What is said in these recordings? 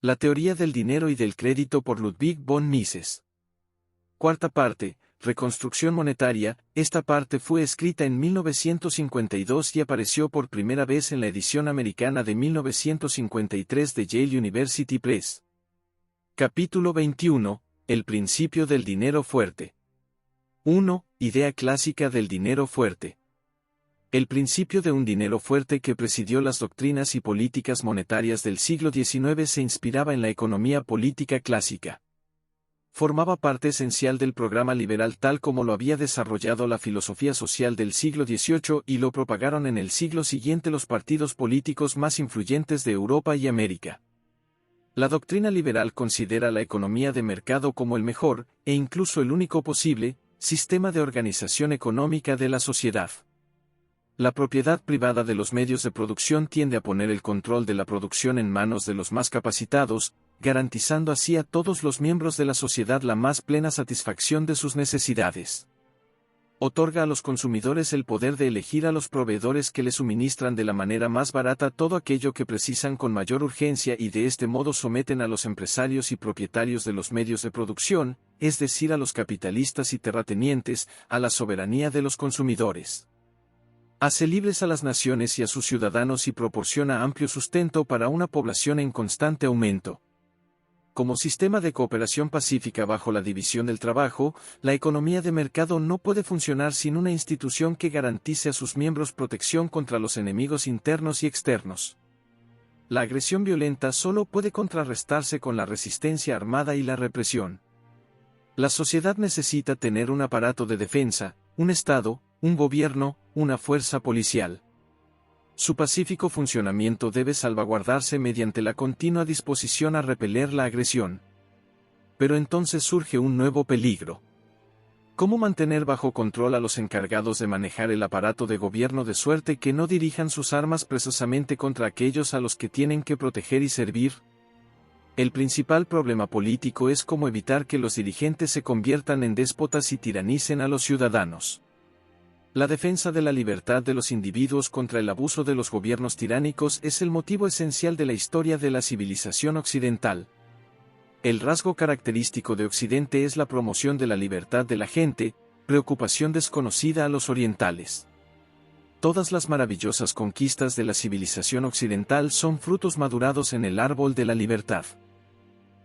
La teoría del dinero y del crédito por Ludwig von Mises. Cuarta parte, reconstrucción monetaria. Esta parte fue escrita en 1952 y apareció por primera vez en la edición americana de 1953 de Yale University Press. Capítulo 21. El principio del dinero fuerte. 1. Idea clásica del dinero fuerte. El principio de un dinero fuerte que presidió las doctrinas y políticas monetarias del siglo XIX se inspiraba en la economía política clásica. Formaba parte esencial del programa liberal tal como lo había desarrollado la filosofía social del siglo XVIII y lo propagaron en el siglo siguiente los partidos políticos más influyentes de Europa y América. La doctrina liberal considera la economía de mercado como el mejor, e incluso el único posible, sistema de organización económica de la sociedad. La propiedad privada de los medios de producción tiende a poner el control de la producción en manos de los más capacitados, garantizando así a todos los miembros de la sociedad la más plena satisfacción de sus necesidades. Otorga a los consumidores el poder de elegir a los proveedores que les suministran de la manera más barata todo aquello que precisan con mayor urgencia y de este modo someten a los empresarios y propietarios de los medios de producción, es decir a los capitalistas y terratenientes, a la soberanía de los consumidores. Hace libres a las naciones y a sus ciudadanos y proporciona amplio sustento para una población en constante aumento. Como sistema de cooperación pacífica bajo la división del trabajo, la economía de mercado no puede funcionar sin una institución que garantice a sus miembros protección contra los enemigos internos y externos. La agresión violenta solo puede contrarrestarse con la resistencia armada y la represión. La sociedad necesita tener un aparato de defensa, un Estado, un gobierno, una fuerza policial. Su pacífico funcionamiento debe salvaguardarse mediante la continua disposición a repeler la agresión. Pero entonces surge un nuevo peligro. ¿Cómo mantener bajo control a los encargados de manejar el aparato de gobierno de suerte que no dirijan sus armas precisamente contra aquellos a los que tienen que proteger y servir? El principal problema político es cómo evitar que los dirigentes se conviertan en déspotas y tiranicen a los ciudadanos. La defensa de la libertad de los individuos contra el abuso de los gobiernos tiránicos es el motivo esencial de la historia de la civilización occidental. El rasgo característico de Occidente es la promoción de la libertad de la gente, preocupación desconocida a los orientales. Todas las maravillosas conquistas de la civilización occidental son frutos madurados en el árbol de la libertad.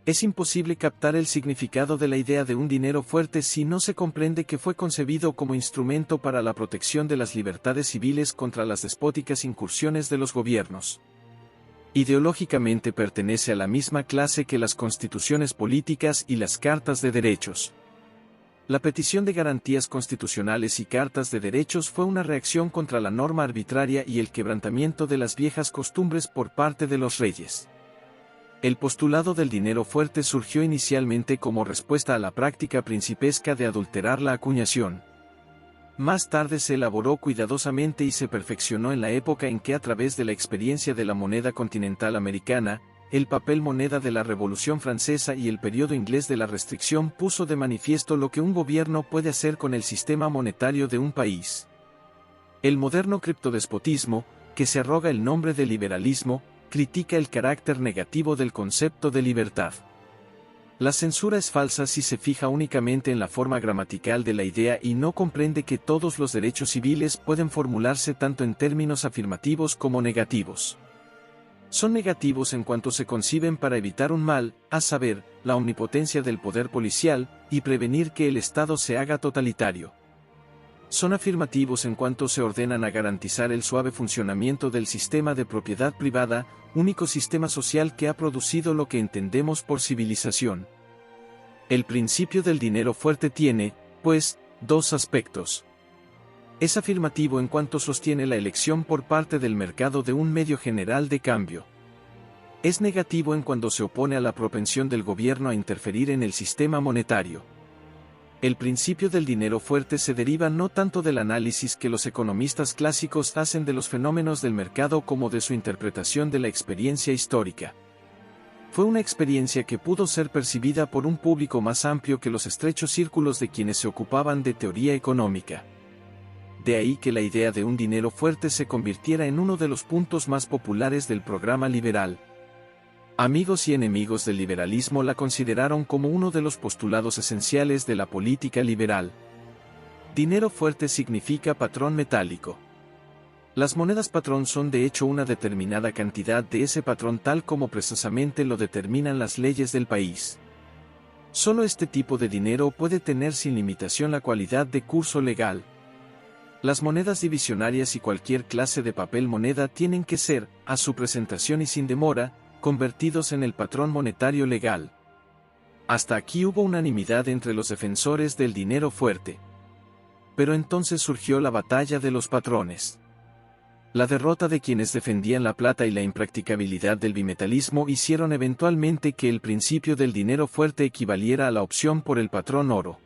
Es imposible captar el significado de la idea de un dinero fuerte si no se comprende que fue concebido como instrumento para la protección de las libertades civiles contra las despóticas incursiones de los gobiernos. Ideológicamente pertenece a la misma clase que las constituciones políticas y las cartas de derechos. La petición de garantías constitucionales y cartas de derechos fue una reacción contra la norma arbitraria y el quebrantamiento de las viejas costumbres por parte de los reyes. El postulado del dinero fuerte surgió inicialmente como respuesta a la práctica principesca de adulterar la acuñación. Más tarde se elaboró cuidadosamente y se perfeccionó en la época en que a través de la experiencia de la moneda continental americana, el papel moneda de la Revolución Francesa y el periodo inglés de la restricción puso de manifiesto lo que un gobierno puede hacer con el sistema monetario de un país. El moderno criptodespotismo, que se arroga el nombre de liberalismo, critica el carácter negativo del concepto de libertad. La censura es falsa si se fija únicamente en la forma gramatical de la idea y no comprende que todos los derechos civiles pueden formularse tanto en términos afirmativos como negativos. Son negativos en cuanto se conciben para evitar un mal, a saber, la omnipotencia del poder policial, y prevenir que el Estado se haga totalitario. Son afirmativos en cuanto se ordenan a garantizar el suave funcionamiento del sistema de propiedad privada, único sistema social que ha producido lo que entendemos por civilización. El principio del dinero fuerte tiene, pues, dos aspectos. Es afirmativo en cuanto sostiene la elección por parte del mercado de un medio general de cambio. Es negativo en cuanto se opone a la propensión del gobierno a interferir en el sistema monetario. El principio del dinero fuerte se deriva no tanto del análisis que los economistas clásicos hacen de los fenómenos del mercado como de su interpretación de la experiencia histórica. Fue una experiencia que pudo ser percibida por un público más amplio que los estrechos círculos de quienes se ocupaban de teoría económica. De ahí que la idea de un dinero fuerte se convirtiera en uno de los puntos más populares del programa liberal. Amigos y enemigos del liberalismo la consideraron como uno de los postulados esenciales de la política liberal. Dinero fuerte significa patrón metálico. Las monedas patrón son de hecho una determinada cantidad de ese patrón tal como precisamente lo determinan las leyes del país. Solo este tipo de dinero puede tener sin limitación la cualidad de curso legal. Las monedas divisionarias y cualquier clase de papel moneda tienen que ser, a su presentación y sin demora, convertidos en el patrón monetario legal. Hasta aquí hubo unanimidad entre los defensores del dinero fuerte. Pero entonces surgió la batalla de los patrones. La derrota de quienes defendían la plata y la impracticabilidad del bimetalismo hicieron eventualmente que el principio del dinero fuerte equivaliera a la opción por el patrón oro.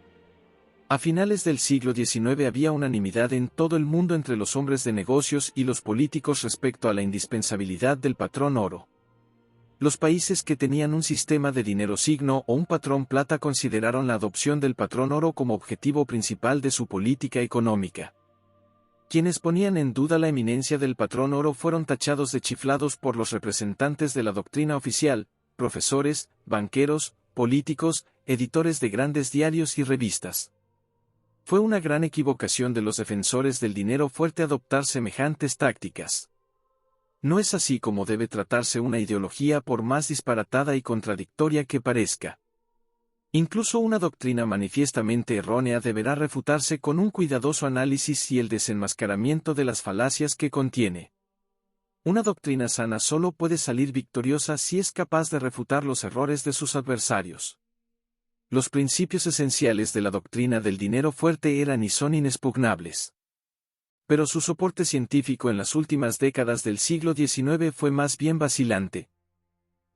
A finales del siglo XIX había unanimidad en todo el mundo entre los hombres de negocios y los políticos respecto a la indispensabilidad del patrón oro. Los países que tenían un sistema de dinero signo o un patrón plata consideraron la adopción del patrón oro como objetivo principal de su política económica. Quienes ponían en duda la eminencia del patrón oro fueron tachados de chiflados por los representantes de la doctrina oficial, profesores, banqueros, políticos, editores de grandes diarios y revistas. Fue una gran equivocación de los defensores del dinero fuerte adoptar semejantes tácticas. No es así como debe tratarse una ideología por más disparatada y contradictoria que parezca. Incluso una doctrina manifiestamente errónea deberá refutarse con un cuidadoso análisis y el desenmascaramiento de las falacias que contiene. Una doctrina sana solo puede salir victoriosa si es capaz de refutar los errores de sus adversarios. Los principios esenciales de la doctrina del dinero fuerte eran y son inexpugnables. Pero su soporte científico en las últimas décadas del siglo XIX fue más bien vacilante.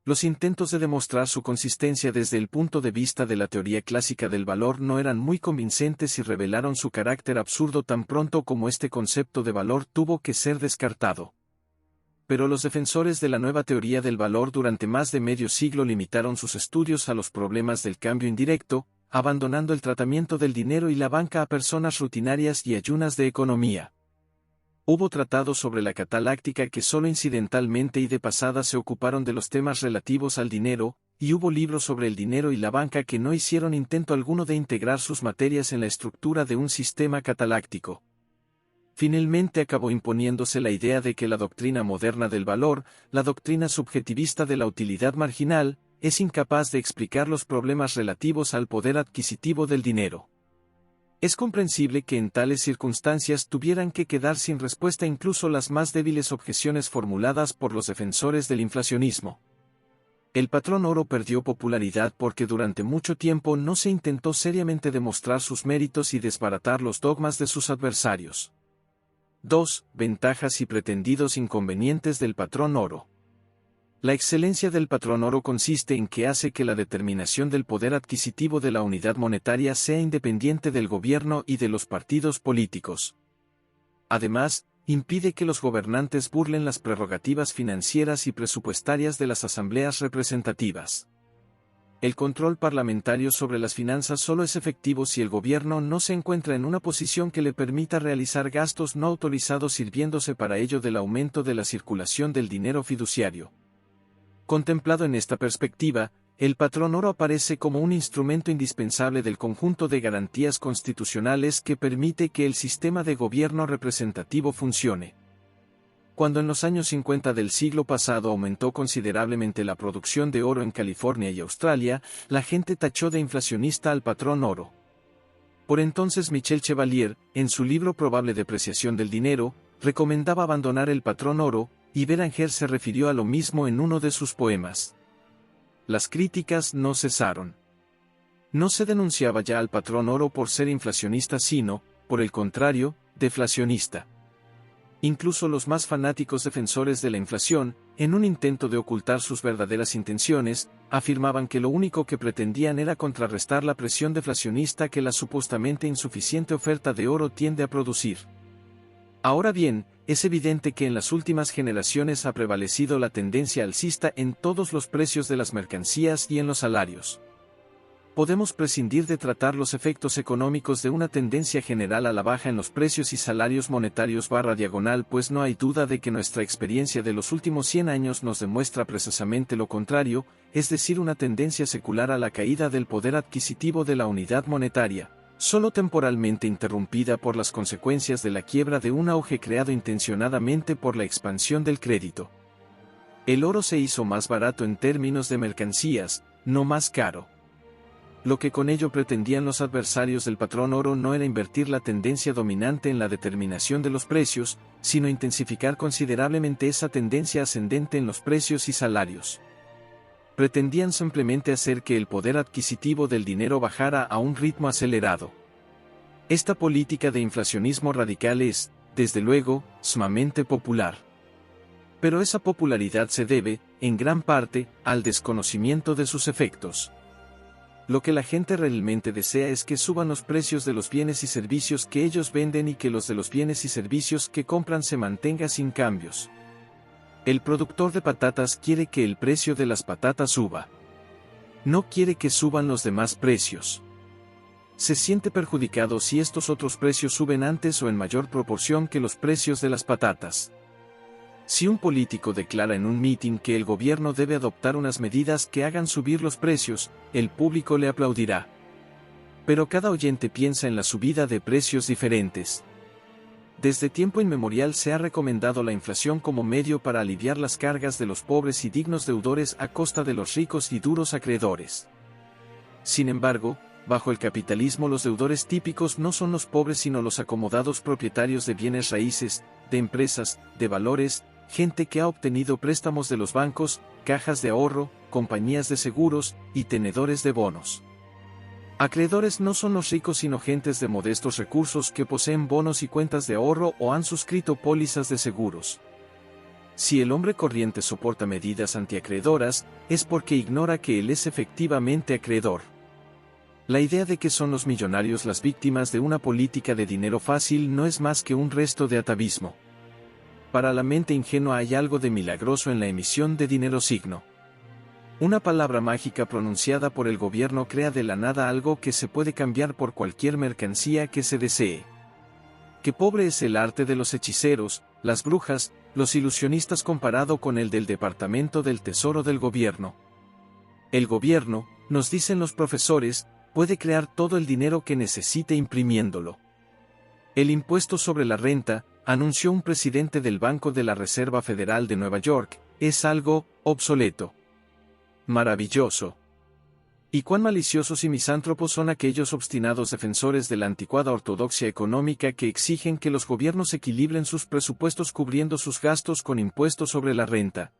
Los intentos de demostrar su consistencia desde el punto de vista de la teoría clásica del valor no eran muy convincentes y revelaron su carácter absurdo tan pronto como este concepto de valor tuvo que ser descartado. Pero los defensores de la nueva teoría del valor durante más de medio siglo limitaron sus estudios a los problemas del cambio indirecto, abandonando el tratamiento del dinero y la banca a personas rutinarias y ayunas de economía. Hubo tratados sobre la cataláctica que solo incidentalmente y de pasada se ocuparon de los temas relativos al dinero, y hubo libros sobre el dinero y la banca que no hicieron intento alguno de integrar sus materias en la estructura de un sistema cataláctico. Finalmente acabó imponiéndose la idea de que la doctrina moderna del valor, la doctrina subjetivista de la utilidad marginal, es incapaz de explicar los problemas relativos al poder adquisitivo del dinero. Es comprensible que en tales circunstancias tuvieran que quedar sin respuesta incluso las más débiles objeciones formuladas por los defensores del inflacionismo. El patrón oro perdió popularidad porque durante mucho tiempo no se intentó seriamente demostrar sus méritos y desbaratar los dogmas de sus adversarios. 2. Ventajas y pretendidos inconvenientes del patrón oro. La excelencia del patrón oro consiste en que hace que la determinación del poder adquisitivo de la unidad monetaria sea independiente del gobierno y de los partidos políticos. Además, impide que los gobernantes burlen las prerrogativas financieras y presupuestarias de las asambleas representativas. El control parlamentario sobre las finanzas solo es efectivo si el gobierno no se encuentra en una posición que le permita realizar gastos no autorizados sirviéndose para ello del aumento de la circulación del dinero fiduciario. Contemplado en esta perspectiva, el patrón oro aparece como un instrumento indispensable del conjunto de garantías constitucionales que permite que el sistema de gobierno representativo funcione. Cuando en los años 50 del siglo pasado aumentó considerablemente la producción de oro en California y Australia, la gente tachó de inflacionista al patrón oro. Por entonces Michel Chevalier, en su libro Probable depreciación del dinero, recomendaba abandonar el patrón oro, y Béranger se refirió a lo mismo en uno de sus poemas. Las críticas no cesaron. No se denunciaba ya al patrón oro por ser inflacionista sino, por el contrario, deflacionista. Incluso los más fanáticos defensores de la inflación, en un intento de ocultar sus verdaderas intenciones, afirmaban que lo único que pretendían era contrarrestar la presión deflacionista que la supuestamente insuficiente oferta de oro tiende a producir. Ahora bien, es evidente que en las últimas generaciones ha prevalecido la tendencia alcista en todos los precios de las mercancías y en los salarios. podemos prescindir de tratar los efectos económicos de una tendencia general a la baja en los precios y salarios monetarios /diagonal, pues no hay duda de que nuestra experiencia de los últimos 100 años nos demuestra precisamente lo contrario, es decir, una tendencia secular a la caída del poder adquisitivo de la unidad monetaria, solo temporalmente interrumpida por las consecuencias de la quiebra de un auge creado intencionadamente por la expansión del crédito. El oro se hizo más barato en términos de mercancías, no más caro. Lo que con ello pretendían los adversarios del patrón oro no era invertir la tendencia dominante en la determinación de los precios, sino intensificar considerablemente esa tendencia ascendente en los precios y salarios. Pretendían simplemente hacer que el poder adquisitivo del dinero bajara a un ritmo acelerado. Esta política de inflacionismo radical es, desde luego, sumamente popular. Pero esa popularidad se debe, en gran parte, al desconocimiento de sus efectos. Lo que la gente realmente desea es que suban los precios de los bienes y servicios que ellos venden y que los de los bienes y servicios que compran se mantenga sin cambios. El productor de patatas quiere que el precio de las patatas suba. No quiere que suban los demás precios. Se siente perjudicado si estos otros precios suben antes o en mayor proporción que los precios de las patatas. Si un político declara en un mitin que el gobierno debe adoptar unas medidas que hagan subir los precios, el público le aplaudirá. Pero cada oyente piensa en la subida de precios diferentes. Desde tiempo inmemorial se ha recomendado la inflación como medio para aliviar las cargas de los pobres y dignos deudores a costa de los ricos y duros acreedores. Sin embargo, bajo el capitalismo los deudores típicos no son los pobres sino los acomodados propietarios de bienes raíces, de empresas, de valores, gente que ha obtenido préstamos de los bancos, cajas de ahorro, compañías de seguros y tenedores de bonos. Acreedores no son los ricos sino gentes de modestos recursos que poseen bonos y cuentas de ahorro o han suscrito pólizas de seguros. Si el hombre corriente soporta medidas antiacreedoras, es porque ignora que él es efectivamente acreedor. La idea de que son los millonarios las víctimas de una política de dinero fácil no es más que un resto de atavismo. Para la mente ingenua hay algo de milagroso en la emisión de dinero signo. Una palabra mágica pronunciada por el gobierno crea de la nada algo que se puede cambiar por cualquier mercancía que se desee. Qué pobre es el arte de los hechiceros, las brujas, los ilusionistas comparado con el del Departamento del Tesoro del gobierno. El gobierno, nos dicen los profesores, puede crear todo el dinero que necesite imprimiéndolo. El impuesto sobre la renta, anunció un presidente del Banco de la Reserva Federal de Nueva York, es algo obsoleto. Maravilloso. ¿Y cuán maliciosos y misántropos son aquellos obstinados defensores de la anticuada ortodoxia económica que exigen que los gobiernos equilibren sus presupuestos cubriendo sus gastos con impuestos sobre la renta?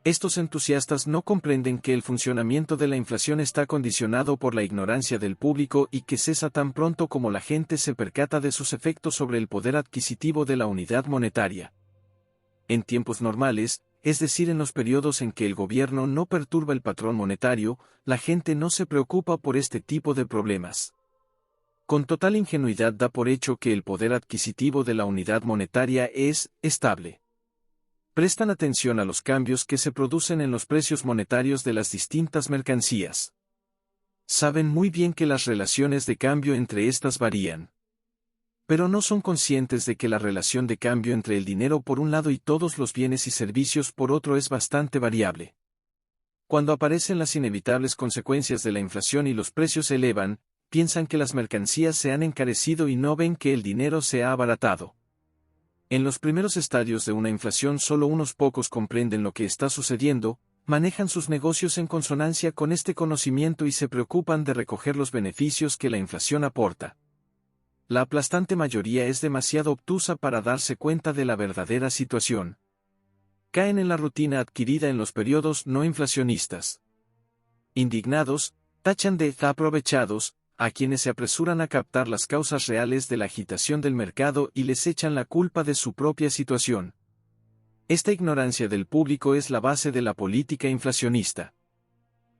Estos entusiastas no comprenden que el funcionamiento de la inflación está condicionado por la ignorancia del público y que cesa tan pronto como la gente se percata de sus efectos sobre el poder adquisitivo de la unidad monetaria. En tiempos normales, es decir, en los periodos en que el gobierno no perturba el patrón monetario, la gente no se preocupa por este tipo de problemas. Con total ingenuidad da por hecho que el poder adquisitivo de la unidad monetaria es estable. Prestan atención a los cambios que se producen en los precios monetarios de las distintas mercancías. Saben muy bien que las relaciones de cambio entre estas varían. Pero no son conscientes de que la relación de cambio entre el dinero por un lado y todos los bienes y servicios por otro es bastante variable. Cuando aparecen las inevitables consecuencias de la inflación y los precios se elevan, piensan que las mercancías se han encarecido y no ven que el dinero se ha abaratado. En los primeros estadios de una inflación solo unos pocos comprenden lo que está sucediendo, manejan sus negocios en consonancia con este conocimiento y se preocupan de recoger los beneficios que la inflación aporta. La aplastante mayoría es demasiado obtusa para darse cuenta de la verdadera situación. Caen en la rutina adquirida en los periodos no inflacionistas. Indignados, tachan de aprovechados a quienes se apresuran a captar las causas reales de la agitación del mercado y les echan la culpa de su propia situación. Esta ignorancia del público es la base de la política inflacionista.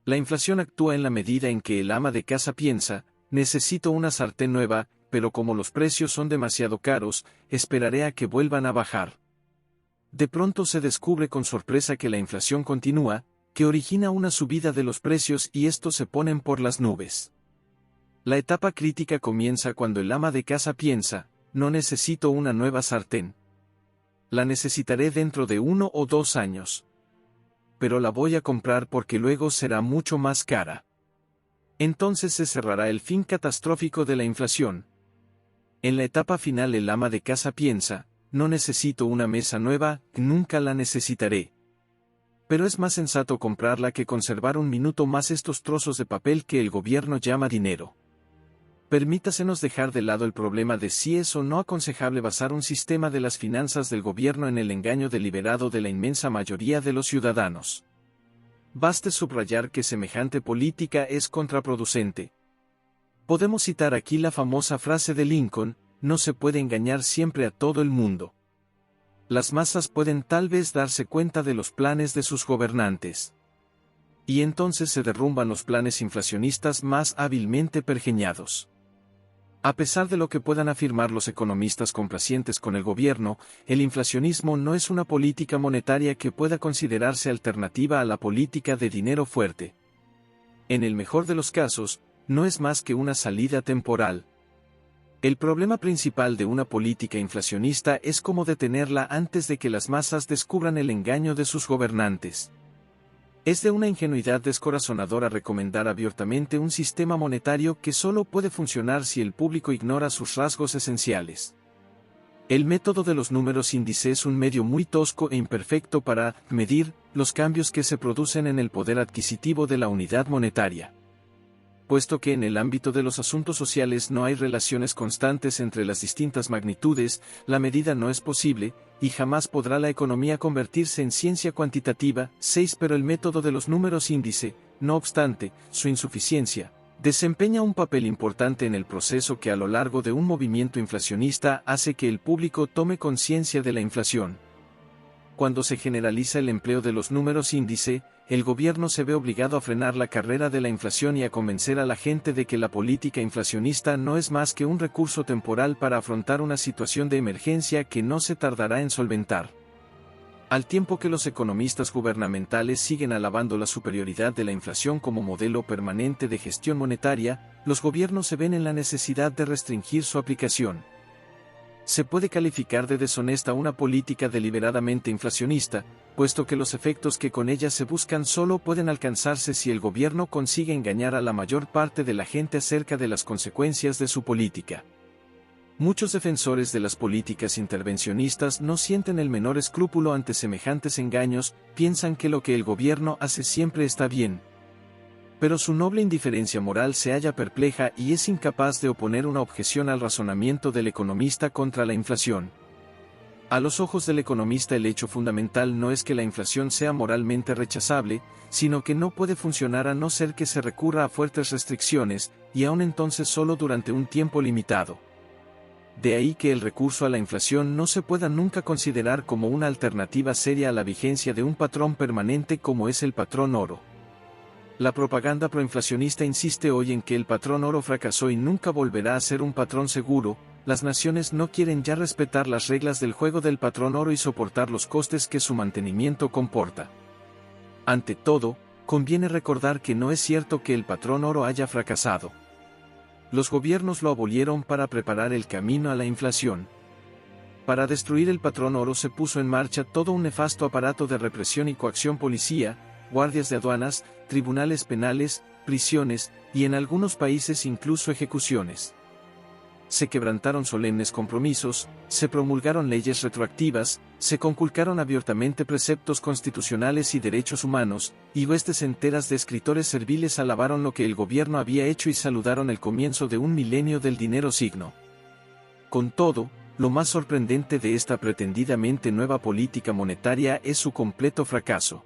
La inflación actúa en la medida en que el ama de casa piensa, necesito una sartén nueva, pero como los precios son demasiado caros, esperaré a que vuelvan a bajar. De pronto se descubre con sorpresa que la inflación continúa, que origina una subida de los precios y estos se ponen por las nubes. La etapa crítica comienza cuando el ama de casa piensa, no necesito una nueva sartén. La necesitaré dentro de 1 o 2 años. Pero la voy a comprar porque luego será mucho más cara. Entonces se cerrará el fin catastrófico de la inflación. En la etapa final el ama de casa piensa, no necesito una mesa nueva, nunca la necesitaré. Pero es más sensato comprarla que conservar un minuto más estos trozos de papel que el gobierno llama dinero. Permítasenos dejar de lado el problema de si es o no aconsejable basar un sistema de las finanzas del gobierno en el engaño deliberado de la inmensa mayoría de los ciudadanos. Baste subrayar que semejante política es contraproducente. Podemos citar aquí la famosa frase de Lincoln, no se puede engañar siempre a todo el mundo. Las masas pueden tal vez darse cuenta de los planes de sus gobernantes. Y entonces se derrumban los planes inflacionistas más hábilmente pergeñados. A pesar de lo que puedan afirmar los economistas complacientes con el gobierno, el inflacionismo no es una política monetaria que pueda considerarse alternativa a la política de dinero fuerte. En el mejor de los casos, no es más que una salida temporal. El problema principal de una política inflacionista es cómo detenerla antes de que las masas descubran el engaño de sus gobernantes. Es de una ingenuidad descorazonadora recomendar abiertamente un sistema monetario que solo puede funcionar si el público ignora sus rasgos esenciales. El método de los números índice es un medio muy tosco e imperfecto para medir los cambios que se producen en el poder adquisitivo de la unidad monetaria. Puesto que en el ámbito de los asuntos sociales no hay relaciones constantes entre las distintas magnitudes, la medida no es posible, y jamás podrá la economía convertirse en ciencia cuantitativa. 6. Pero el método de los números índice, no obstante, su insuficiencia, desempeña un papel importante en el proceso que a lo largo de un movimiento inflacionista hace que el público tome conciencia de la inflación. Cuando se generaliza el empleo de los números índice, el gobierno se ve obligado a frenar la carrera de la inflación y a convencer a la gente de que la política inflacionista no es más que un recurso temporal para afrontar una situación de emergencia que no se tardará en solventar. Al tiempo que los economistas gubernamentales siguen alabando la superioridad de la inflación como modelo permanente de gestión monetaria, los gobiernos se ven en la necesidad de restringir su aplicación. Se puede calificar de deshonesta una política deliberadamente inflacionista, puesto que los efectos que con ella se buscan solo pueden alcanzarse si el gobierno consigue engañar a la mayor parte de la gente acerca de las consecuencias de su política. Muchos defensores de las políticas intervencionistas no sienten el menor escrúpulo ante semejantes engaños, piensan que lo que el gobierno hace siempre está bien. Pero su noble indiferencia moral se halla perpleja y es incapaz de oponer una objeción al razonamiento del economista contra la inflación. A los ojos del economista el hecho fundamental no es que la inflación sea moralmente rechazable, sino que no puede funcionar a no ser que se recurra a fuertes restricciones, y aun entonces solo durante un tiempo limitado. De ahí que el recurso a la inflación no se pueda nunca considerar como una alternativa seria a la vigencia de un patrón permanente como es el patrón oro. La propaganda proinflacionista insiste hoy en que el patrón oro fracasó y nunca volverá a ser un patrón seguro. Las naciones no quieren ya respetar las reglas del juego del patrón oro y soportar los costes que su mantenimiento comporta. Ante todo, conviene recordar que no es cierto que el patrón oro haya fracasado. Los gobiernos lo abolieron para preparar el camino a la inflación. Para destruir el patrón oro se puso en marcha todo un nefasto aparato de represión y coacción: policía, guardias de aduanas, tribunales penales, prisiones, y en algunos países incluso ejecuciones. Se quebrantaron solemnes compromisos, se promulgaron leyes retroactivas, se conculcaron abiertamente preceptos constitucionales y derechos humanos, y huestes enteras de escritores serviles alabaron lo que el gobierno había hecho y saludaron el comienzo de un milenio del dinero signo. Con todo, lo más sorprendente de esta pretendidamente nueva política monetaria es su completo fracaso.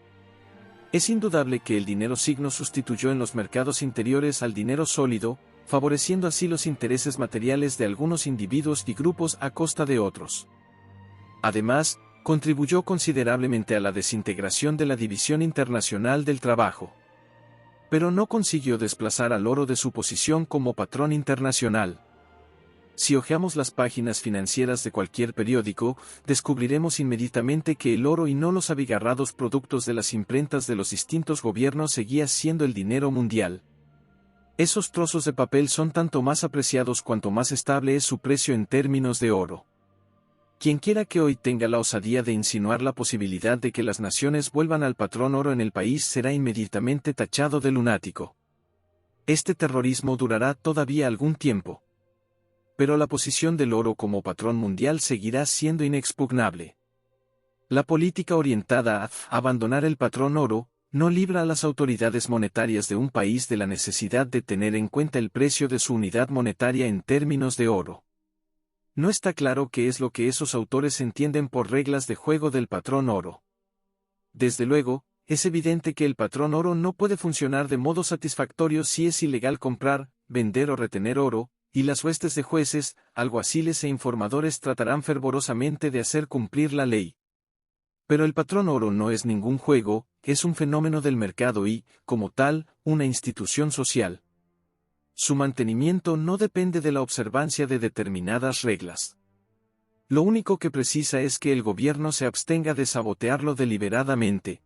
Es indudable que el dinero signo sustituyó en los mercados interiores al dinero sólido, favoreciendo así los intereses materiales de algunos individuos y grupos a costa de otros. Además, contribuyó considerablemente a la desintegración de la división internacional del trabajo. Pero no consiguió desplazar al oro de su posición como patrón internacional. Si hojeamos las páginas financieras de cualquier periódico, descubriremos inmediatamente que el oro y no los abigarrados productos de las imprentas de los distintos gobiernos seguía siendo el dinero mundial. Esos trozos de papel son tanto más apreciados cuanto más estable es su precio en términos de oro. Quienquiera que hoy tenga la osadía de insinuar la posibilidad de que las naciones vuelvan al patrón oro en el país será inmediatamente tachado de lunático. Este terrorismo durará todavía algún tiempo. Pero la posición del oro como patrón mundial seguirá siendo inexpugnable. La política orientada a abandonar el patrón oro no libra a las autoridades monetarias de un país de la necesidad de tener en cuenta el precio de su unidad monetaria en términos de oro. No está claro qué es lo que esos autores entienden por reglas de juego del patrón oro. Desde luego, es evidente que el patrón oro no puede funcionar de modo satisfactorio si es ilegal comprar, vender o retener oro, y las huestes de jueces, alguaciles e informadores tratarán fervorosamente de hacer cumplir la ley. Pero el patrón oro no es ningún juego, es un fenómeno del mercado y, como tal, una institución social. Su mantenimiento no depende de la observancia de determinadas reglas. Lo único que precisa es que el gobierno se abstenga de sabotearlo deliberadamente.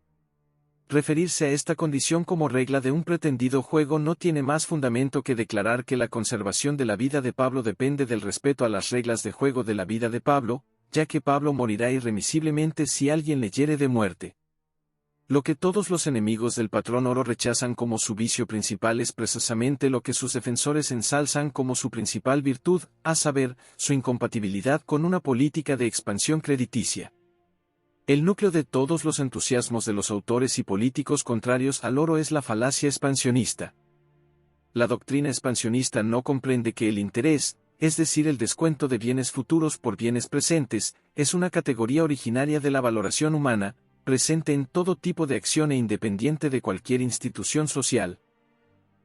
Referirse a esta condición como regla de un pretendido juego no tiene más fundamento que declarar que la conservación de la vida de Pablo depende del respeto a las reglas de juego de la vida de Pablo, ya que Pablo morirá irremisiblemente si alguien le hiere de muerte. Lo que todos los enemigos del patrón oro rechazan como su vicio principal es precisamente lo que sus defensores ensalzan como su principal virtud, a saber, su incompatibilidad con una política de expansión crediticia. El núcleo de todos los entusiasmos de los autores y políticos contrarios al oro es la falacia expansionista. La doctrina expansionista no comprende que el interés, es decir, el descuento de bienes futuros por bienes presentes, es una categoría originaria de la valoración humana, presente en todo tipo de acción e independiente de cualquier institución social.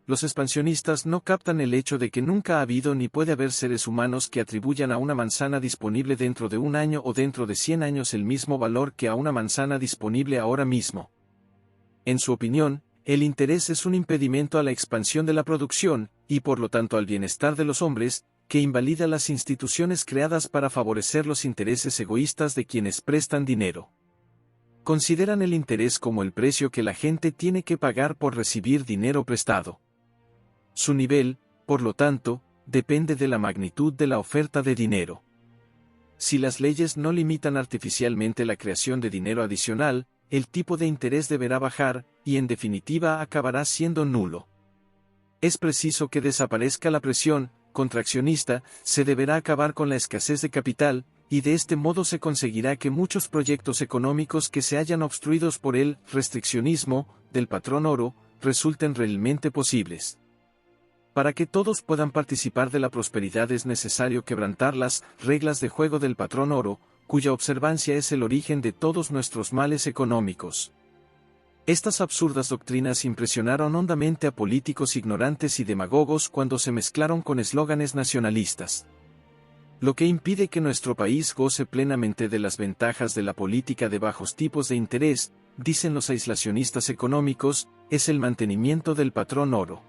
Los expansionistas no captan el hecho de que nunca ha habido ni puede haber seres humanos que atribuyan a una manzana disponible dentro de un año o dentro de 100 años el mismo valor que a una manzana disponible ahora mismo. En su opinión, el interés es un impedimento a la expansión de la producción, y por lo tanto al bienestar de los hombres, que invalida las instituciones creadas para favorecer los intereses egoístas de quienes prestan dinero. Consideran el interés como el precio que la gente tiene que pagar por recibir dinero prestado. Su nivel, por lo tanto, depende de la magnitud de la oferta de dinero. Si las leyes no limitan artificialmente la creación de dinero adicional, el tipo de interés deberá bajar, y en definitiva acabará siendo nulo. Es preciso que desaparezca la presión contraccionista, se deberá acabar con la escasez de capital, y de este modo se conseguirá que muchos proyectos económicos que se hayan obstruidos por el restriccionismo del patrón oro, resulten realmente posibles. Para que todos puedan participar de la prosperidad es necesario quebrantar las reglas de juego del patrón oro, cuya observancia es el origen de todos nuestros males económicos. Estas absurdas doctrinas impresionaron hondamente a políticos ignorantes y demagogos cuando se mezclaron con eslóganes nacionalistas. Lo que impide que nuestro país goce plenamente de las ventajas de la política de bajos tipos de interés, dicen los aislacionistas económicos, es el mantenimiento del patrón oro.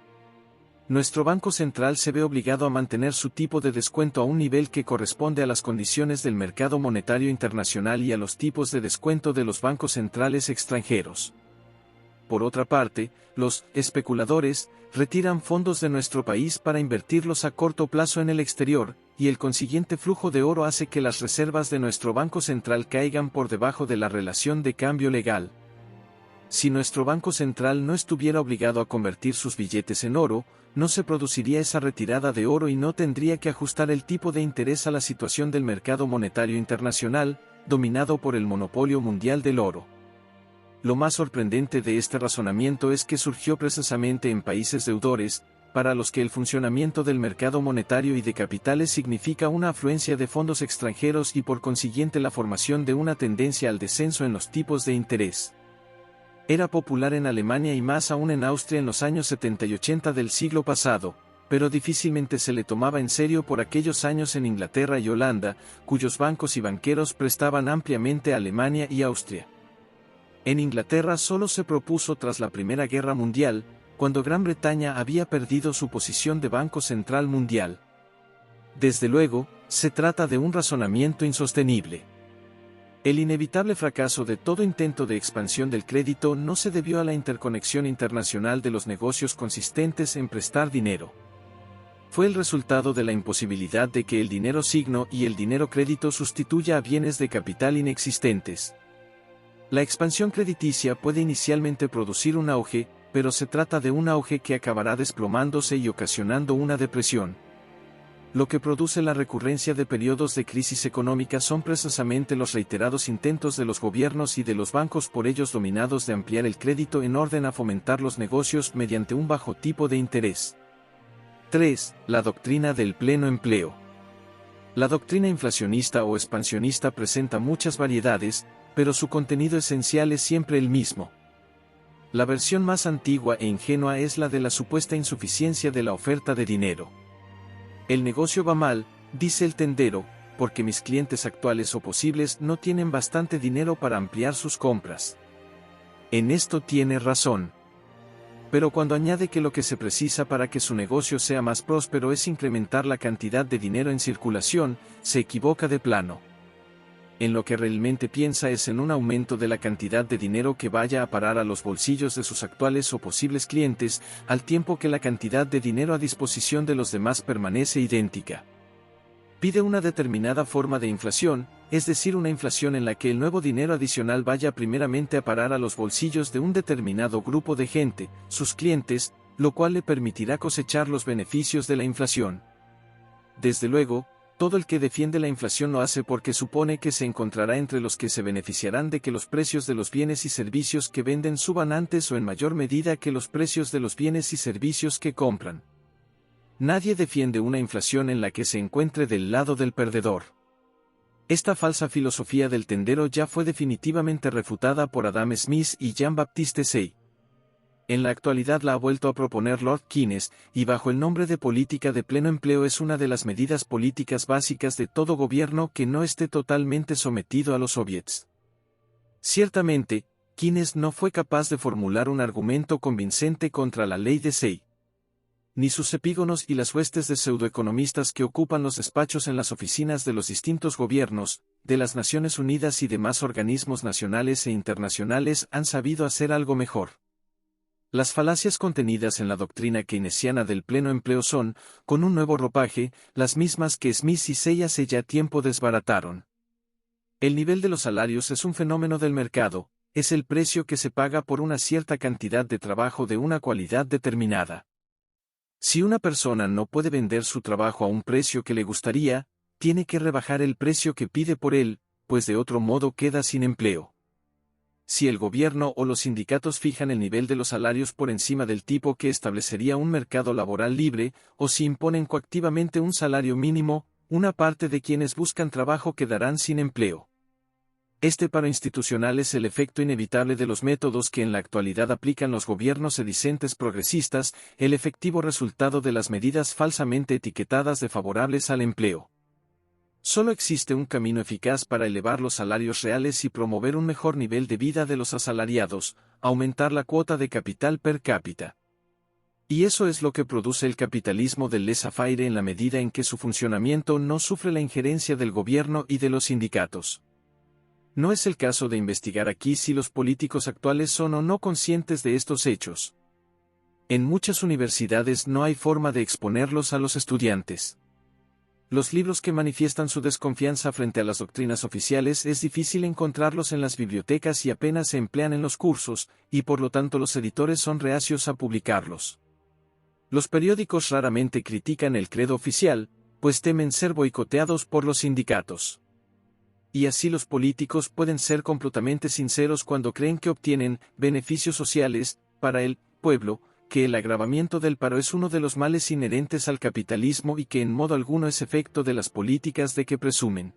Nuestro Banco Central se ve obligado a mantener su tipo de descuento a un nivel que corresponde a las condiciones del mercado monetario internacional y a los tipos de descuento de los bancos centrales extranjeros. Por otra parte, los especuladores retiran fondos de nuestro país para invertirlos a corto plazo en el exterior, y el consiguiente flujo de oro hace que las reservas de nuestro Banco Central caigan por debajo de la relación de cambio legal. Si nuestro Banco Central no estuviera obligado a convertir sus billetes en oro, no se produciría esa retirada de oro y no tendría que ajustar el tipo de interés a la situación del mercado monetario internacional, dominado por el monopolio mundial del oro. Lo más sorprendente de este razonamiento es que surgió precisamente en países deudores, para los que el funcionamiento del mercado monetario y de capitales significa una afluencia de fondos extranjeros y por consiguiente la formación de una tendencia al descenso en los tipos de interés. Era popular en Alemania y más aún en Austria en los años 70 y 80 del siglo pasado, pero difícilmente se le tomaba en serio por aquellos años en Inglaterra y Holanda, cuyos bancos y banqueros prestaban ampliamente a Alemania y Austria. En Inglaterra solo se propuso tras la Primera Guerra Mundial, cuando Gran Bretaña había perdido su posición de Banco Central Mundial. Desde luego, se trata de un razonamiento insostenible. El inevitable fracaso de todo intento de expansión del crédito no se debió a la interconexión internacional de los negocios consistentes en prestar dinero. Fue el resultado de la imposibilidad de que el dinero signo y el dinero crédito sustituya a bienes de capital inexistentes. La expansión crediticia puede inicialmente producir un auge, pero se trata de un auge que acabará desplomándose y ocasionando una depresión. Lo que produce la recurrencia de periodos de crisis económica son precisamente los reiterados intentos de los gobiernos y de los bancos por ellos dominados de ampliar el crédito en orden a fomentar los negocios mediante un bajo tipo de interés. 3. La doctrina del pleno empleo. La doctrina inflacionista o expansionista presenta muchas variedades, pero su contenido esencial es siempre el mismo. La versión más antigua e ingenua es la de la supuesta insuficiencia de la oferta de dinero. El negocio va mal, dice el tendero, porque mis clientes actuales o posibles no tienen bastante dinero para ampliar sus compras. En esto tiene razón. Pero cuando añade que lo que se precisa para que su negocio sea más próspero es incrementar la cantidad de dinero en circulación, se equivoca de plano. En lo que realmente piensa es en un aumento de la cantidad de dinero que vaya a parar a los bolsillos de sus actuales o posibles clientes, al tiempo que la cantidad de dinero a disposición de los demás permanece idéntica. Pide una determinada forma de inflación, es decir, una inflación en la que el nuevo dinero adicional vaya primeramente a parar a los bolsillos de un determinado grupo de gente, sus clientes, lo cual le permitirá cosechar los beneficios de la inflación. Desde luego, todo el que defiende la inflación lo hace porque supone que se encontrará entre los que se beneficiarán de que los precios de los bienes y servicios que venden suban antes o en mayor medida que los precios de los bienes y servicios que compran. Nadie defiende una inflación en la que se encuentre del lado del perdedor. Esta falsa filosofía del tendero ya fue definitivamente refutada por Adam Smith y Jean-Baptiste Say. En la actualidad la ha vuelto a proponer Lord Keynes, y bajo el nombre de política de pleno empleo es una de las medidas políticas básicas de todo gobierno que no esté totalmente sometido a los soviets. Ciertamente, Keynes no fue capaz de formular un argumento convincente contra la ley de Say. Ni sus epígonos y las huestes de pseudoeconomistas que ocupan los despachos en las oficinas de los distintos gobiernos, de las Naciones Unidas y demás organismos nacionales e internacionales han sabido hacer algo mejor. Las falacias contenidas en la doctrina keynesiana del pleno empleo son, con un nuevo ropaje, las mismas que Smith y Say hace ya tiempo desbarataron. El nivel de los salarios es un fenómeno del mercado, es el precio que se paga por una cierta cantidad de trabajo de una cualidad determinada. Si una persona no puede vender su trabajo a un precio que le gustaría, tiene que rebajar el precio que pide por él, pues de otro modo queda sin empleo. Si el gobierno o los sindicatos fijan el nivel de los salarios por encima del tipo que establecería un mercado laboral libre, o si imponen coactivamente un salario mínimo, una parte de quienes buscan trabajo quedarán sin empleo. Este paro institucional es el efecto inevitable de los métodos que en la actualidad aplican los gobiernos sedicentes progresistas, el efectivo resultado de las medidas falsamente etiquetadas de favorables al empleo. Solo existe un camino eficaz para elevar los salarios reales y promover un mejor nivel de vida de los asalariados, aumentar la cuota de capital per cápita. Y eso es lo que produce el capitalismo del laissez-faire en la medida en que su funcionamiento no sufre la injerencia del gobierno y de los sindicatos. No es el caso de investigar aquí si los políticos actuales son o no conscientes de estos hechos. En muchas universidades no hay forma de exponerlos a los estudiantes. Los libros que manifiestan su desconfianza frente a las doctrinas oficiales es difícil encontrarlos en las bibliotecas y apenas se emplean en los cursos, y por lo tanto los editores son reacios a publicarlos. Los periódicos raramente critican el credo oficial, pues temen ser boicoteados por los sindicatos. Y así los políticos pueden ser completamente sinceros cuando creen que obtienen beneficios sociales, para el pueblo, que el agravamiento del paro es uno de los males inherentes al capitalismo y que en modo alguno es efecto de las políticas de que presumen.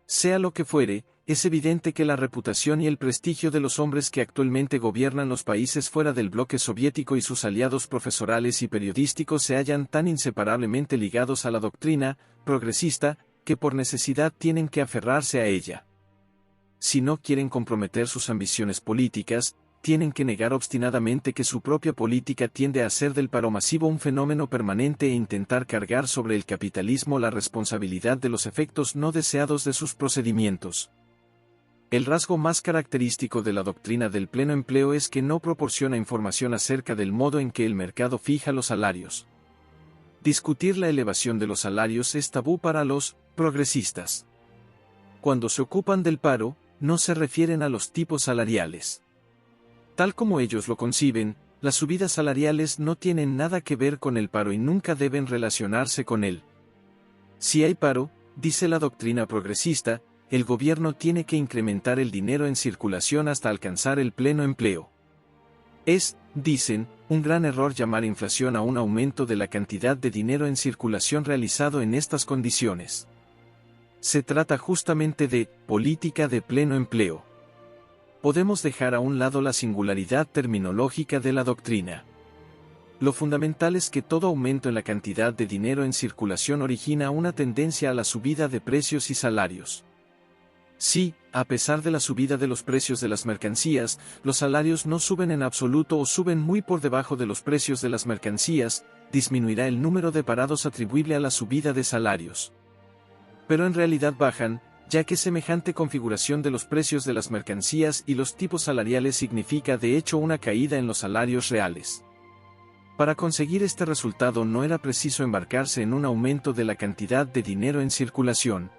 Sea lo que fuere, es evidente que la reputación y el prestigio de los hombres que actualmente gobiernan los países fuera del bloque soviético y sus aliados profesorales y periodísticos se hallan tan inseparablemente ligados a la doctrina progresista, que por necesidad tienen que aferrarse a ella. Si no quieren comprometer sus ambiciones políticas, tienen que negar obstinadamente que su propia política tiende a hacer del paro masivo un fenómeno permanente e intentar cargar sobre el capitalismo la responsabilidad de los efectos no deseados de sus procedimientos. El rasgo más característico de la doctrina del pleno empleo es que no proporciona información acerca del modo en que el mercado fija los salarios. Discutir la elevación de los salarios es tabú para los progresistas. Cuando se ocupan del paro, no se refieren a los tipos salariales. Tal como ellos lo conciben, las subidas salariales no tienen nada que ver con el paro y nunca deben relacionarse con él. Si hay paro, dice la doctrina progresista, el gobierno tiene que incrementar el dinero en circulación hasta alcanzar el pleno empleo. Es, dicen, un gran error llamar inflación a un aumento de la cantidad de dinero en circulación realizado en estas condiciones. Se trata justamente de política de pleno empleo. Podemos dejar a un lado la singularidad terminológica de la doctrina. Lo fundamental es que todo aumento en la cantidad de dinero en circulación origina una tendencia a la subida de precios y salarios. Si, a pesar de la subida de los precios de las mercancías, los salarios no suben en absoluto o suben muy por debajo de los precios de las mercancías, disminuirá el número de parados atribuible a la subida de salarios. Pero en realidad bajan, ya que semejante configuración de los precios de las mercancías y los tipos salariales significa de hecho una caída en los salarios reales. Para conseguir este resultado no era preciso embarcarse en un aumento de la cantidad de dinero en circulación.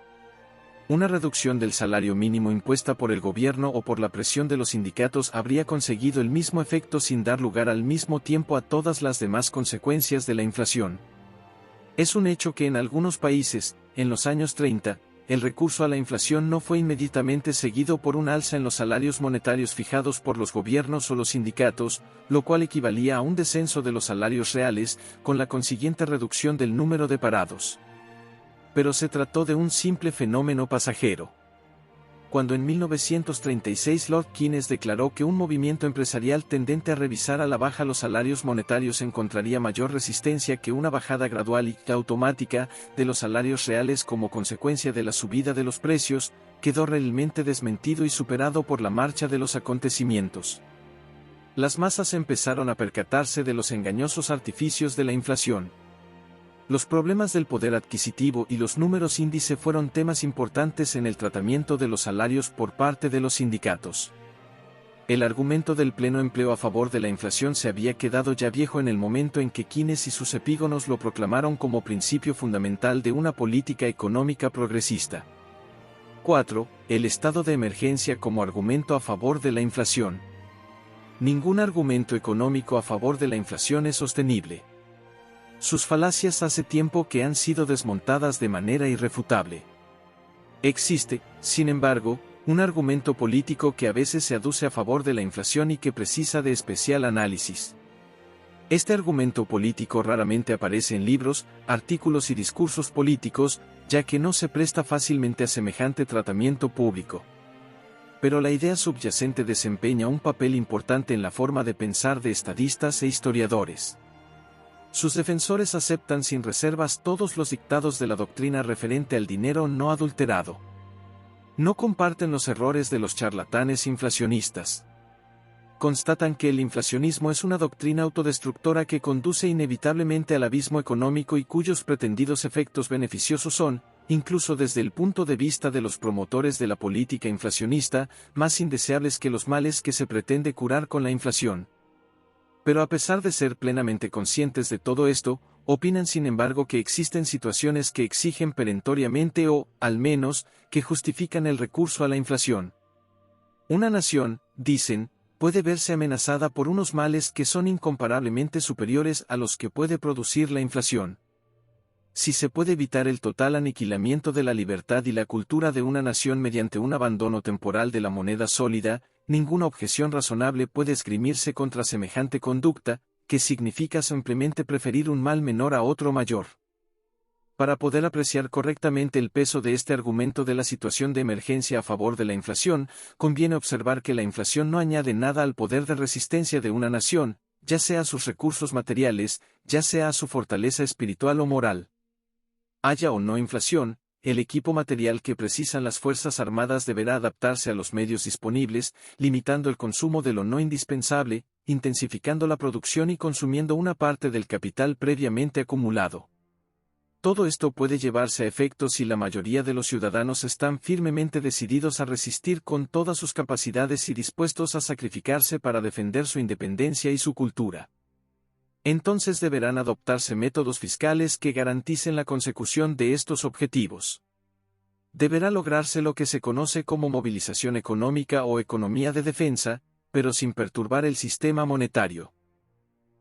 Una reducción del salario mínimo impuesta por el gobierno o por la presión de los sindicatos habría conseguido el mismo efecto sin dar lugar al mismo tiempo a todas las demás consecuencias de la inflación. Es un hecho que en algunos países, en los años 30, el recurso a la inflación no fue inmediatamente seguido por un alza en los salarios monetarios fijados por los gobiernos o los sindicatos, lo cual equivalía a un descenso de los salarios reales, con la consiguiente reducción del número de parados. Pero se trató de un simple fenómeno pasajero. Cuando en 1936 Lord Keynes declaró que un movimiento empresarial tendente a revisar a la baja los salarios monetarios encontraría mayor resistencia que una bajada gradual y automática de los salarios reales como consecuencia de la subida de los precios, quedó realmente desmentido y superado por la marcha de los acontecimientos. Las masas empezaron a percatarse de los engañosos artificios de la inflación. Los problemas del poder adquisitivo y los números índice fueron temas importantes en el tratamiento de los salarios por parte de los sindicatos. El argumento del pleno empleo a favor de la inflación se había quedado ya viejo en el momento en que Keynes y sus epígonos lo proclamaron como principio fundamental de una política económica progresista. 4. El estado de emergencia como argumento a favor de la inflación. Ningún argumento económico a favor de la inflación es sostenible. Sus falacias hace tiempo que han sido desmontadas de manera irrefutable. Existe, sin embargo, un argumento político que a veces se aduce a favor de la inflación y que precisa de especial análisis. Este argumento político raramente aparece en libros, artículos y discursos políticos, ya que no se presta fácilmente a semejante tratamiento público. Pero la idea subyacente desempeña un papel importante en la forma de pensar de estadistas e historiadores. Sus defensores aceptan sin reservas todos los dictados de la doctrina referente al dinero no adulterado. No comparten los errores de los charlatanes inflacionistas. Constatan que el inflacionismo es una doctrina autodestructora que conduce inevitablemente al abismo económico y cuyos pretendidos efectos beneficiosos son, incluso desde el punto de vista de los promotores de la política inflacionista, más indeseables que los males que se pretende curar con la inflación. Pero a pesar de ser plenamente conscientes de todo esto, opinan sin embargo que existen situaciones que exigen perentoriamente o, al menos, que justifican el recurso a la inflación. Una nación, dicen, puede verse amenazada por unos males que son incomparablemente superiores a los que puede producir la inflación. Si se puede evitar el total aniquilamiento de la libertad y la cultura de una nación mediante un abandono temporal de la moneda sólida, ninguna objeción razonable puede esgrimirse contra semejante conducta, que significa simplemente preferir un mal menor a otro mayor. Para poder apreciar correctamente el peso de este argumento de la situación de emergencia a favor de la inflación, conviene observar que la inflación no añade nada al poder de resistencia de una nación, ya sea a sus recursos materiales, ya sea a su fortaleza espiritual o moral. Haya o no inflación, el equipo material que precisan las Fuerzas Armadas deberá adaptarse a los medios disponibles, limitando el consumo de lo no indispensable, intensificando la producción y consumiendo una parte del capital previamente acumulado. Todo esto puede llevarse a efecto si la mayoría de los ciudadanos están firmemente decididos a resistir con todas sus capacidades y dispuestos a sacrificarse para defender su independencia y su cultura. Entonces deberán adoptarse métodos fiscales que garanticen la consecución de estos objetivos. Deberá lograrse lo que se conoce como movilización económica o economía de defensa, pero sin perturbar el sistema monetario.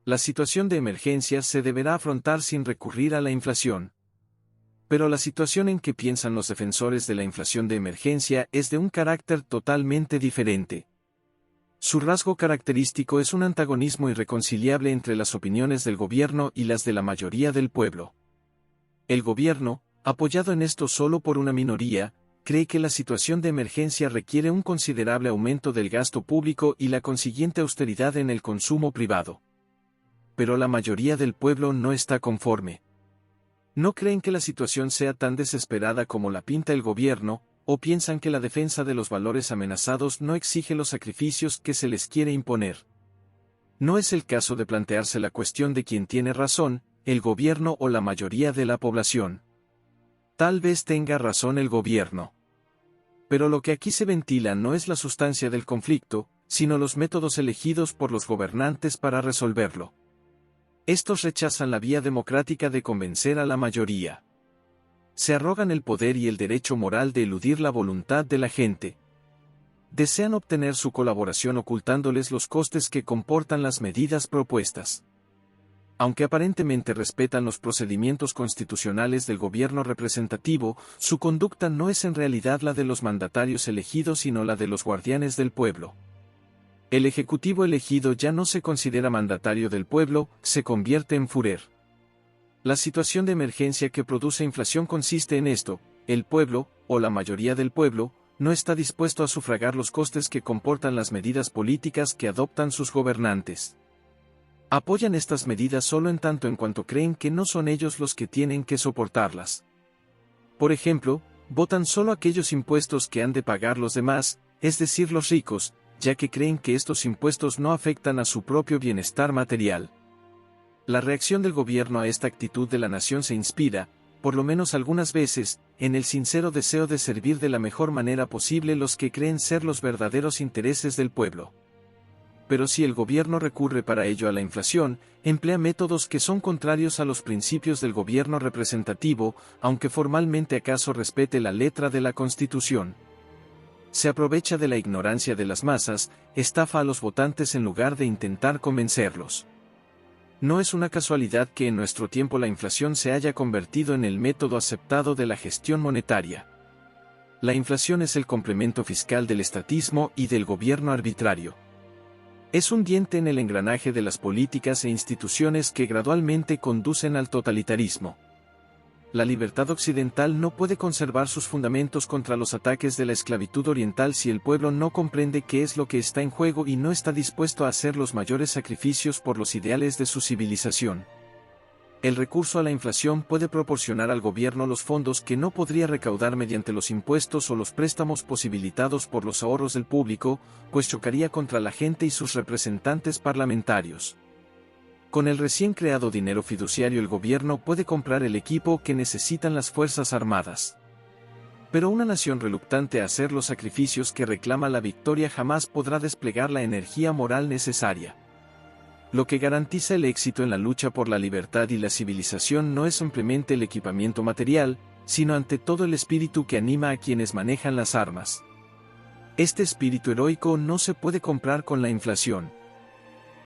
La situación de emergencia se deberá afrontar sin recurrir a la inflación. Pero la situación en que piensan los defensores de la inflación de emergencia es de un carácter totalmente diferente. Su rasgo característico es un antagonismo irreconciliable entre las opiniones del gobierno y las de la mayoría del pueblo. El gobierno, apoyado en esto solo por una minoría, cree que la situación de emergencia requiere un considerable aumento del gasto público y la consiguiente austeridad en el consumo privado. Pero la mayoría del pueblo no está conforme. No creen que la situación sea tan desesperada como la pinta el gobierno, o piensan que la defensa de los valores amenazados no exige los sacrificios que se les quiere imponer. No es el caso de plantearse la cuestión de quién tiene razón, el gobierno o la mayoría de la población. Tal vez tenga razón el gobierno. Pero lo que aquí se ventila no es la sustancia del conflicto, sino los métodos elegidos por los gobernantes para resolverlo. Estos rechazan la vía democrática de convencer a la mayoría. Se arrogan el poder y el derecho moral de eludir la voluntad de la gente. Desean obtener su colaboración ocultándoles los costes que comportan las medidas propuestas. Aunque aparentemente respetan los procedimientos constitucionales del gobierno representativo, su conducta no es en realidad la de los mandatarios elegidos sino la de los guardianes del pueblo. El ejecutivo elegido ya no se considera mandatario del pueblo, se convierte en Führer. La situación de emergencia que produce inflación consiste en esto: el pueblo, o la mayoría del pueblo, no está dispuesto a sufragar los costes que comportan las medidas políticas que adoptan sus gobernantes. Apoyan estas medidas solo en tanto en cuanto creen que no son ellos los que tienen que soportarlas. Por ejemplo, votan solo aquellos impuestos que han de pagar los demás, es decir los ricos, ya que creen que estos impuestos no afectan a su propio bienestar material. La reacción del gobierno a esta actitud de la nación se inspira, por lo menos algunas veces, en el sincero deseo de servir de la mejor manera posible los que creen ser los verdaderos intereses del pueblo. Pero si el gobierno recurre para ello a la inflación, emplea métodos que son contrarios a los principios del gobierno representativo, aunque formalmente acaso respete la letra de la Constitución. Se aprovecha de la ignorancia de las masas, estafa a los votantes en lugar de intentar convencerlos. No es una casualidad que en nuestro tiempo la inflación se haya convertido en el método aceptado de la gestión monetaria. La inflación es el complemento fiscal del estatismo y del gobierno arbitrario. Es un diente en el engranaje de las políticas e instituciones que gradualmente conducen al totalitarismo. La libertad occidental no puede conservar sus fundamentos contra los ataques de la esclavitud oriental si el pueblo no comprende qué es lo que está en juego y no está dispuesto a hacer los mayores sacrificios por los ideales de su civilización. El recurso a la inflación puede proporcionar al gobierno los fondos que no podría recaudar mediante los impuestos o los préstamos posibilitados por los ahorros del público, pues chocaría contra la gente y sus representantes parlamentarios. Con el recién creado dinero fiduciario el gobierno puede comprar el equipo que necesitan las Fuerzas Armadas. Pero una nación reluctante a hacer los sacrificios que reclama la victoria jamás podrá desplegar la energía moral necesaria. Lo que garantiza el éxito en la lucha por la libertad y la civilización no es simplemente el equipamiento material, sino ante todo el espíritu que anima a quienes manejan las armas. Este espíritu heroico no se puede comprar con la inflación.